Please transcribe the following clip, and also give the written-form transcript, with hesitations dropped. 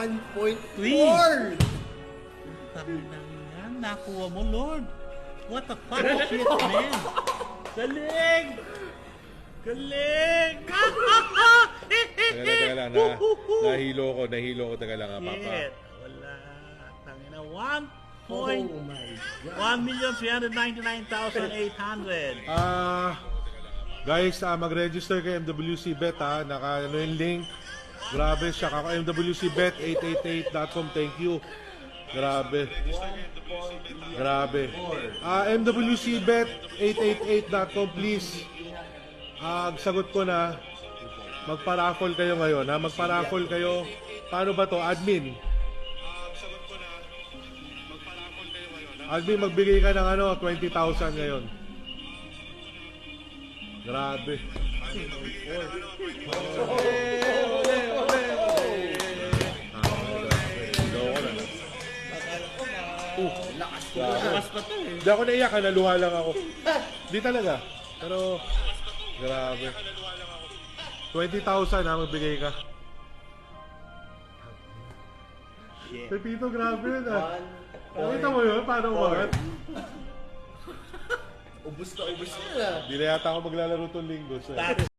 1.4. Tangan, nakuha mo, Lord. What the fuck shit, man. Galing! Galing! Teka lang, nahilo ko, teka lang ha, Papa. Shit, wala. Tangina, Oh my God. 1,399,800. Guys, mag-register kay MWC Bet ha. Ano yung link. Grabe siya. Ako MWCBet888.com. Thank you. Grabe. Grabe. MWCBet888.com please. Sagot ko na. Magpa-raffle kayo ngayon ha. Magpa-raffle kayo. Paano ba to? Admin. Admin, magbigay ka ng 20,000 ngayon. Grabe. Lakas pa to eh. Hindi ako naiyak, naluha lang ako. Di talaga. Pero, grabe. 20,000 ha, magbigay ka. Shit. Pepito, grabe yun ha. Nakita mo yun? Paano umangat? Ubus na. Di na yata ako maglalaro tong linggo. So.